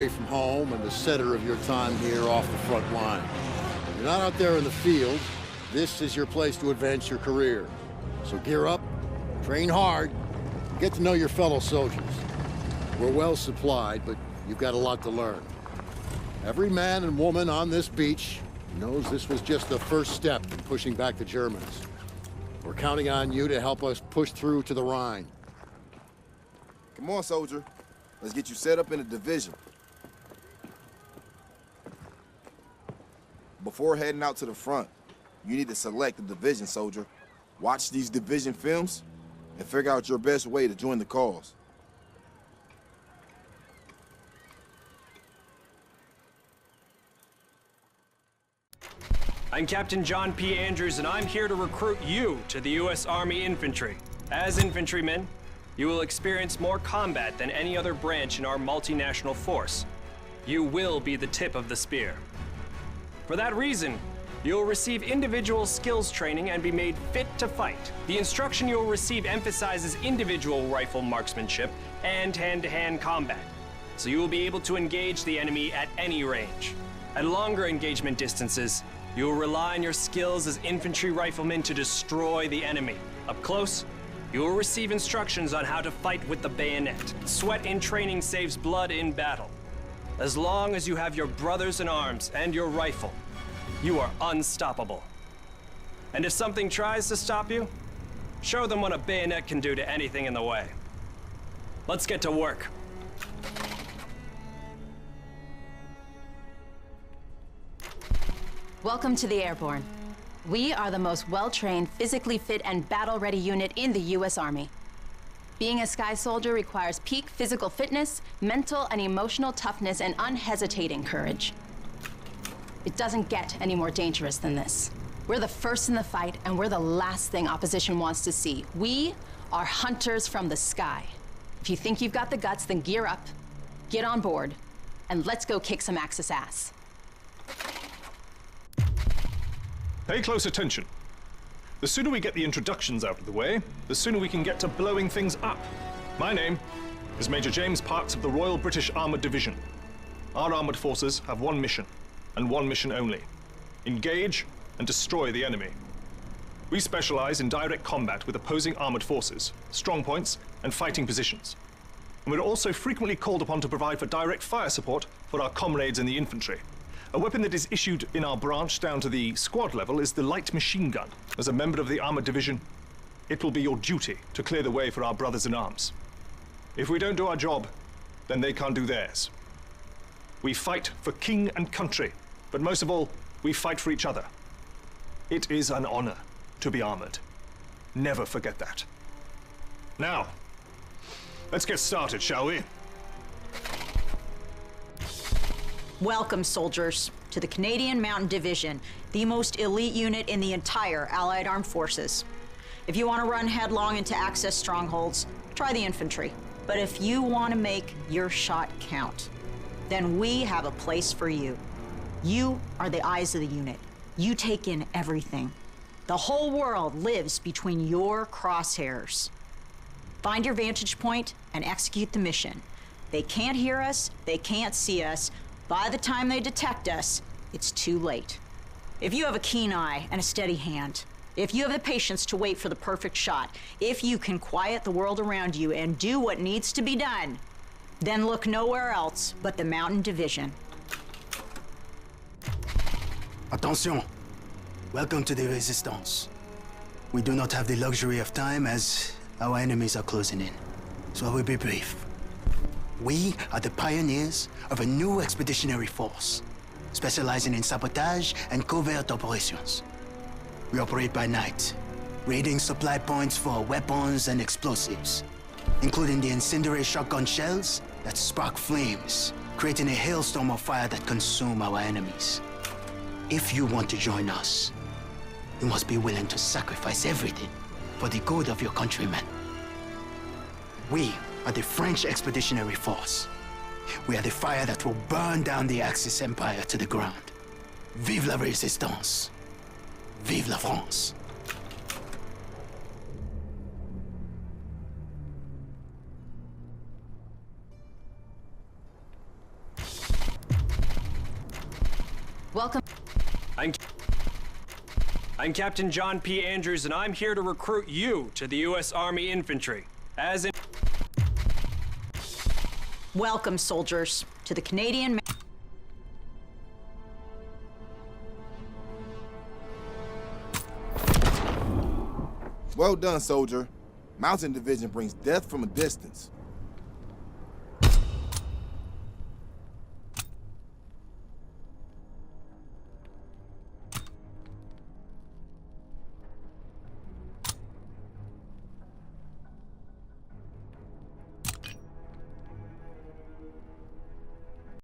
from home and the center of your time here off the front line. You're not out there in the field. This is your place to advance your career. So gear up, train hard, and get to know your fellow soldiers. We're well supplied, but you've got a lot to learn. Every man and woman on this beach knows this was just the first step in pushing back the Germans. We're counting on you to help us push through to the Rhine. Come on, soldier. Let's get you set up in a division. Before heading out to the front, you need to select a division, soldier. Watch these division films and figure out your best way to join the cause. I'm Captain John P. Andrews, and I'm here to recruit you to the U.S. Army Infantry. As infantrymen, you will experience more combat than any other branch in our multinational force. You will be the tip of the spear. For that reason, you'll receive individual skills training and be made fit to fight. The instruction you'll receive emphasizes individual rifle marksmanship and hand-to-hand combat, so you will be able to engage the enemy at any range. At longer engagement distances, you will rely on your skills as infantry riflemen to destroy the enemy. Up close, you will receive instructions on how to fight with the bayonet. Sweat in training saves blood in battle. As long as you have your brothers in arms and your rifle, you are unstoppable. And if something tries to stop you, show them what a bayonet can do to anything in the way. Let's get to work. Welcome to the Airborne. We are the most well-trained, physically fit, and battle-ready unit in the U.S. Army. Being a Sky Soldier requires peak physical fitness, mental and emotional toughness, and unhesitating courage. It doesn't get any more dangerous than this. We're the first in the fight, and we're the last thing opposition wants to see. We are hunters from the sky. If you think you've got the guts, then gear up, get on board, and let's go kick some Axis ass. Pay close attention. The sooner we get the introductions out of the way, the sooner we can get to blowing things up. My name is Major James Parks of the Royal British Armoured Division. Our armoured forces have one mission, and one mission only: engage and destroy the enemy. We specialize in direct combat with opposing armoured forces, strong points, and fighting positions. And we're also frequently called upon to provide for direct fire support for our comrades in the infantry. A weapon that is issued in our branch down to the squad level is the light machine gun. As a member of the armored division, it will be your duty to clear the way for our brothers in arms. If we don't do our job, then they can't do theirs. We fight for king and country, but most of all, we fight for each other. It is an honor to be armored. Never forget that. Now, let's get started, shall we? Welcome, soldiers, to the Canadian Mountain Division, the most elite unit in the entire Allied Armed Forces. If you want to run headlong into Axis strongholds, try the infantry. But if you want to make your shot count, then we have a place for you. You are the eyes of the unit. You take in everything. The whole world lives between your crosshairs. Find your vantage point and execute the mission. They can't hear us, they can't see us. By the time they detect us, it's too late. If you have a keen eye and a steady hand, if you have the patience to wait for the perfect shot, if you can quiet the world around you and do what needs to be done, then look nowhere else but the Mountain Division. Attention! Welcome to the Resistance. We do not have the luxury of time as our enemies are closing in, so I will be brief. We are the pioneers of a new expeditionary force, specializing in sabotage and covert operations. We operate by night, raiding supply points for weapons and explosives, including the incendiary shotgun shells that spark flames, creating a hailstorm of fire that consume our enemies. If you want to join us, you must be willing to sacrifice everything for the good of your countrymen. We are the French Expeditionary Force. We are the fire that will burn down the Axis Empire to the ground. Vive la Résistance! Vive la France! Welcome. I'm Captain John P. Andrews, and I'm here to recruit you to the U.S. Army Infantry. Welcome, soldiers, to the Canadian... Well done, soldier. Mountain Division brings death from a distance.